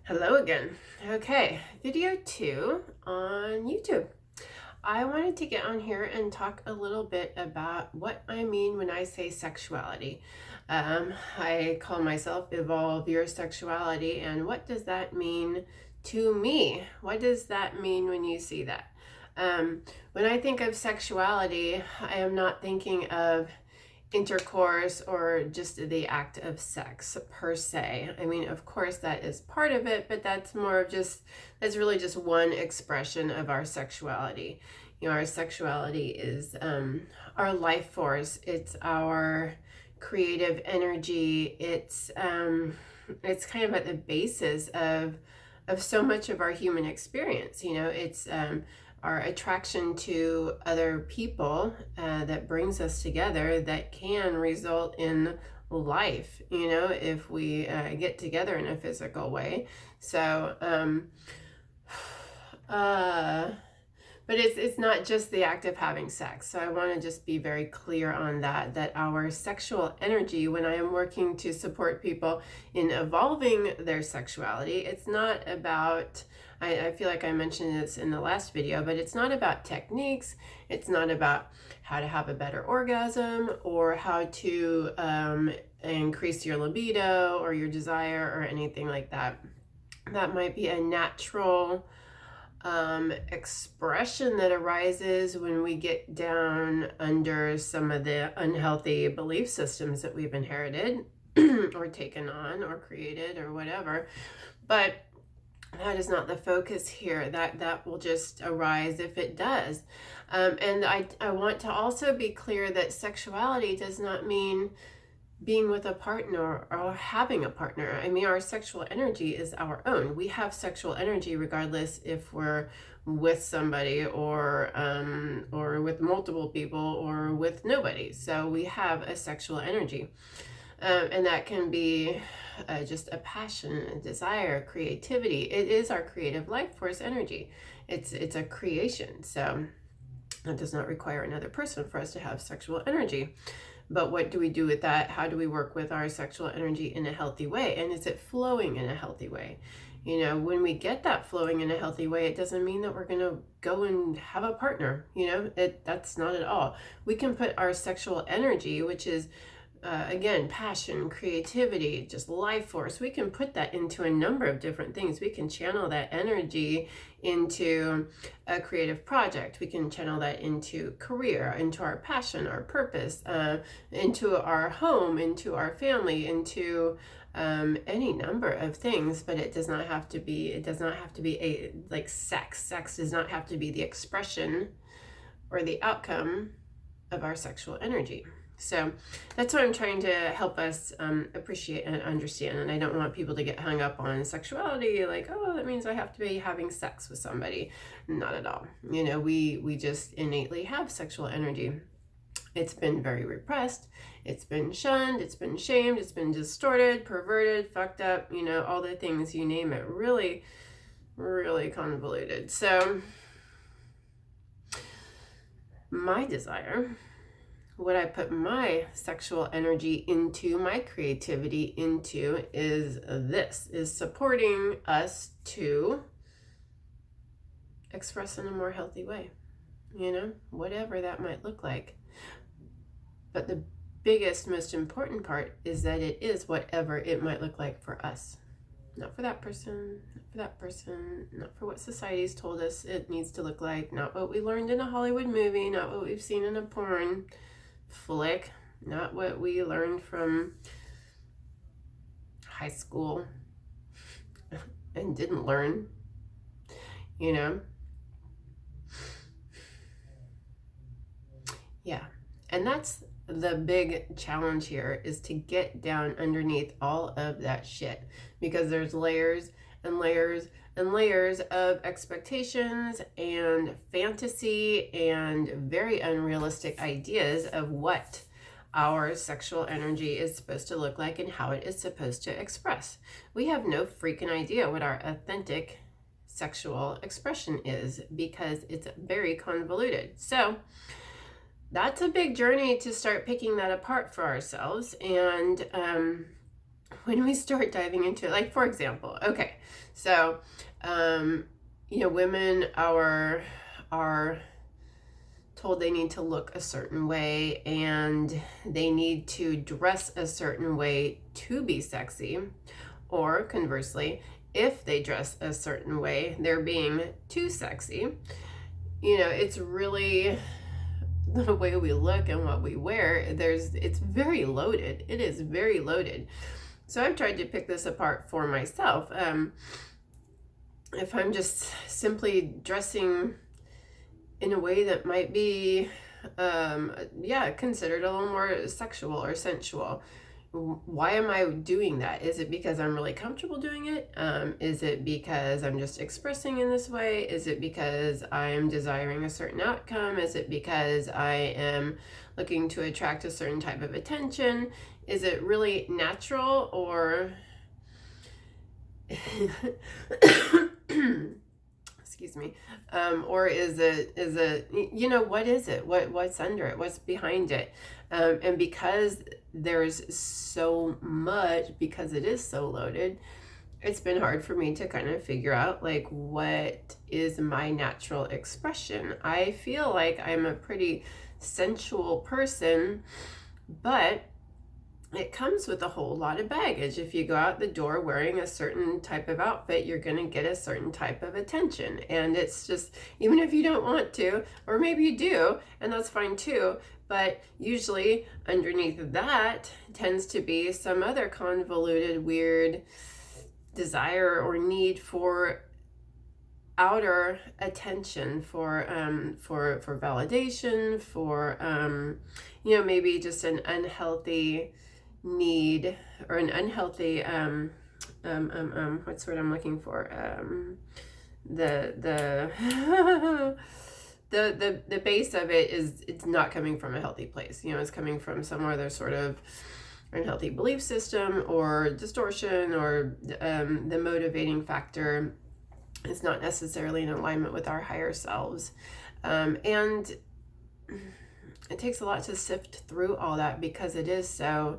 Hello again. Okay, video 2 on YouTube. I wanted to get on here and talk a little bit about what I mean when I say sexuality. I call myself Evolve Your Sexuality, and what does that mean to me? What does that mean when you see that? When I think of sexuality, I am not thinking of intercourse or just the act of sex per se. I mean, of course, that is part of it, but that's more of that's really just one expression of our sexuality. You know, our sexuality is our life force, it's our creative energy, it's kind of at the basis of so much of our human experience. You know, it's our attraction to other people that brings us together, that can result in life, you know, if we get together in a physical way. So but it's not just the act of having sex. So I want to just be very clear on that our sexual energy, when I am working to support people in evolving their sexuality, it's not about, I feel like I mentioned this in the last video, but it's not about techniques. It's not about how to have a better orgasm or how to increase your libido or your desire or anything like that. That might be a natural expression that arises when we get down under some of the unhealthy belief systems that we've inherited or taken on or created or whatever. But that is not the focus here. That will just arise if it does. And I want to also be clear that sexuality does not mean being with a partner or having a partner. I mean, our sexual energy is our own. We have sexual energy regardless if we're with somebody or with multiple people or with nobody. So we have a sexual energy. And that can be just a passion, a desire, creativity. It is our creative life force energy. It's a creation. So it does not require another person for us to have sexual energy. But what do we do with that? How do we work with our sexual energy in a healthy way? And is it flowing in a healthy way? You know, when we get that flowing in a healthy way, it doesn't mean that we're going to go and have a partner. You know, that's not at all. We can put our sexual energy, which is again, passion, creativity, just life force. We can put that into a number of different things. We can channel that energy into a creative project. We can channel that into career, into our passion, our purpose, into our home, into our family, into any number of things. But it does not have to be. It does not have to be like sex. Sex does not have to be the expression or the outcome of our sexual energy. So that's what I'm trying to help us appreciate and understand. And I don't want people to get hung up on sexuality, like, oh, that means I have to be having sex with somebody. Not at all. You know, we just innately have sexual energy. It's been very repressed. It's been shunned. It's been shamed. It's been distorted, perverted, fucked up, you know, all the things, you name it. Really, really convoluted. So my desire, what I put my sexual energy into, my creativity into, is supporting us to express in a more healthy way, you know, whatever that might look like. But the biggest, most important part is that it is whatever it might look like for us. Not for that person, not for that person, not for what society's told us it needs to look like, not what we learned in a Hollywood movie, not what we've seen in a porn flick, not what we learned from high school and didn't learn, you know. Yeah, and that's the big challenge here, is to get down underneath all of that shit, because there's layers and layers and layers of expectations and fantasy and very unrealistic ideas of what our sexual energy is supposed to look like and how it is supposed to express. We have no freaking idea what our authentic sexual expression is, because it's very convoluted. So that's a big journey to start picking that apart for ourselves. And when we start diving into it, like for example, okay, so women are told they need to look a certain way and they need to dress a certain way to be sexy, or conversely, if they dress a certain way, they're being too sexy. It's really the way we look and what we wear. It's very loaded. It is very loaded. So I've tried to pick this apart for myself. If I'm just simply dressing in a way that might be, considered a little more sexual or sensual, why am I doing that? Is it because I'm really comfortable doing it? Is it because I'm just expressing in this way? Is it because I'm desiring a certain outcome? Is it because I am looking to attract a certain type of attention? Is it really natural, or excuse me, or is it what is it, what's under it, what's behind it? And because there's so much, because it is so loaded, it's been hard for me to kind of figure out, like, what is my natural expression. I feel like I'm a pretty sensual person, but it comes with a whole lot of baggage. If you go out the door wearing a certain type of outfit, you're going to get a certain type of attention. And it's just, even if you don't want to, or maybe you do, and that's fine too, but usually underneath that tends to be some other convoluted, weird desire or need for outer attention, for validation, for maybe just an unhealthy need, or an unhealthy what's the word I'm looking for, the base of it is, it's not coming from a healthy place. It's coming from somewhere there's sort of unhealthy belief system or distortion, or the motivating factor is not necessarily in alignment with our higher selves. And it takes a lot to sift through all that, because there's so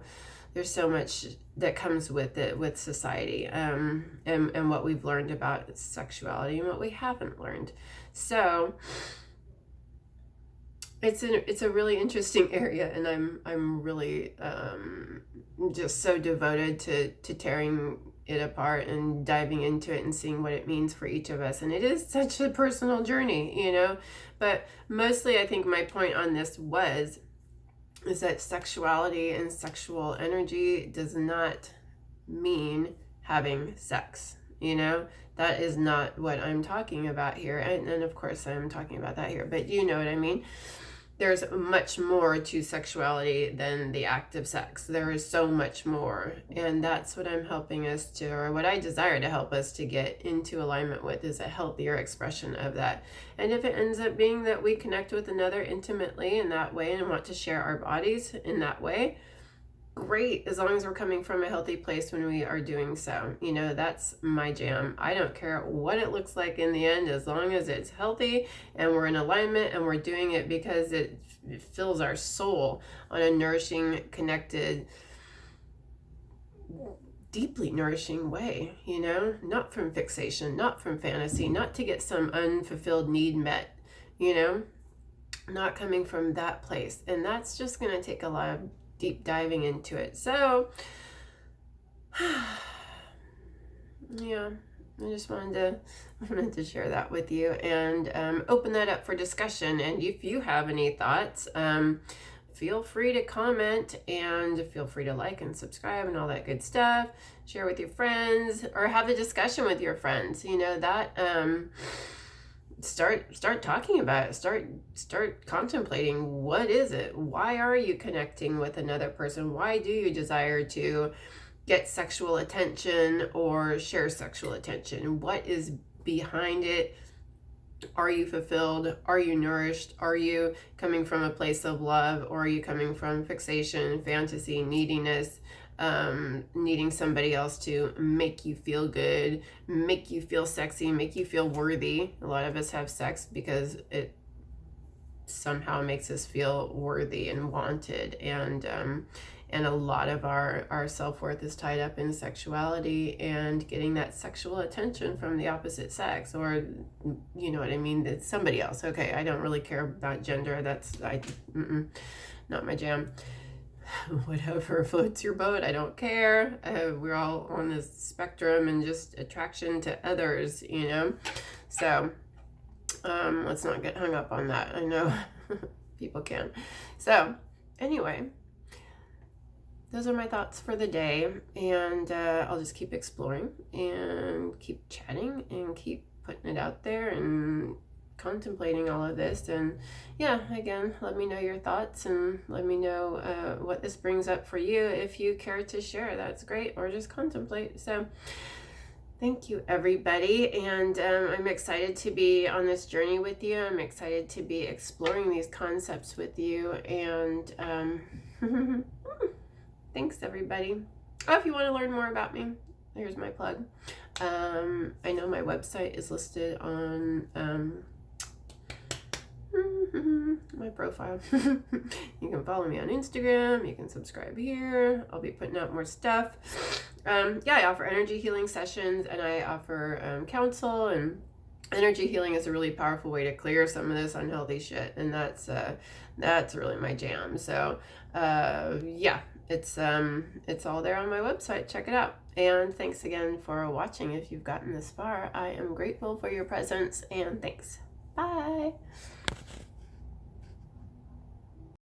much that comes with it, with society, and what we've learned about sexuality and what we haven't learned. So it's a really interesting area, and I'm really just so devoted to tearing it apart and diving into it and seeing what it means for each of us. And it is such a personal journey, but mostly I think my point on this is that sexuality and sexual energy does not mean having sex. That is not what I'm talking about here. And of course I'm talking about that here, but you know what I mean? There's much more to sexuality than the act of sex. There is so much more. And that's what I'm helping us to, or what I desire to help us to get into alignment with, is a healthier expression of that. And if it ends up being that we connect with another intimately in that way and want to share our bodies in that way, great, as long as we're coming from a healthy place when we are doing so. That's my jam. I don't care what it looks like in the end, as long as it's healthy and we're in alignment and we're doing it because it fills our soul on a nourishing, connected, deeply nourishing way, not from fixation, not from fantasy, not to get some unfulfilled need met, not coming from that place. And that's just going to take a lot of deep diving into it. So yeah, I just wanted to share that with you, and open that up for discussion. And if you have any thoughts, feel free to comment, and feel free to like and subscribe and all that good stuff. Share with your friends, or have a discussion with your friends. Start talking about it. Start contemplating, what is it? Why are you connecting with another person? Why do you desire to get sexual attention or share sexual attention? What is behind it? Are you fulfilled? Are you nourished? Are you coming from a place of love, or are you coming from fixation, fantasy, neediness, needing somebody else to make you feel good, make you feel sexy, make you feel worthy? A lot of us have sex because it somehow makes us feel worthy and wanted, and And a lot of our self-worth is tied up in sexuality and getting that sexual attention from the opposite sex, or you know what I mean, it's somebody else. Okay, I don't really care about gender. That's not my jam. Whatever floats your boat, I don't care. We're all on this spectrum and just attraction to others, you know. So let's not get hung up on that. I know people can. So anyway, those are my thoughts for the day, and I'll just keep exploring and keep chatting and keep putting it out there and contemplating all of this. And yeah, again, let me know your thoughts and let me know what this brings up for you. If you care to share, that's great, or just contemplate. So thank you, everybody, and I'm excited to be on this journey with you. I'm excited to be exploring these concepts with you, and thanks, everybody. Oh, if you want to learn more about me, here's my plug. I know my website is listed on my profile. You can follow me on Instagram. You can subscribe here. I'll be putting out more stuff. Yeah, I offer energy healing sessions, and I offer counsel, and energy healing is a really powerful way to clear some of this unhealthy shit, and that's really my jam. So yeah, it's all there on my website. Check it out. And thanks again for watching. If you've gotten this far, I am grateful for your presence, and thanks. Bye.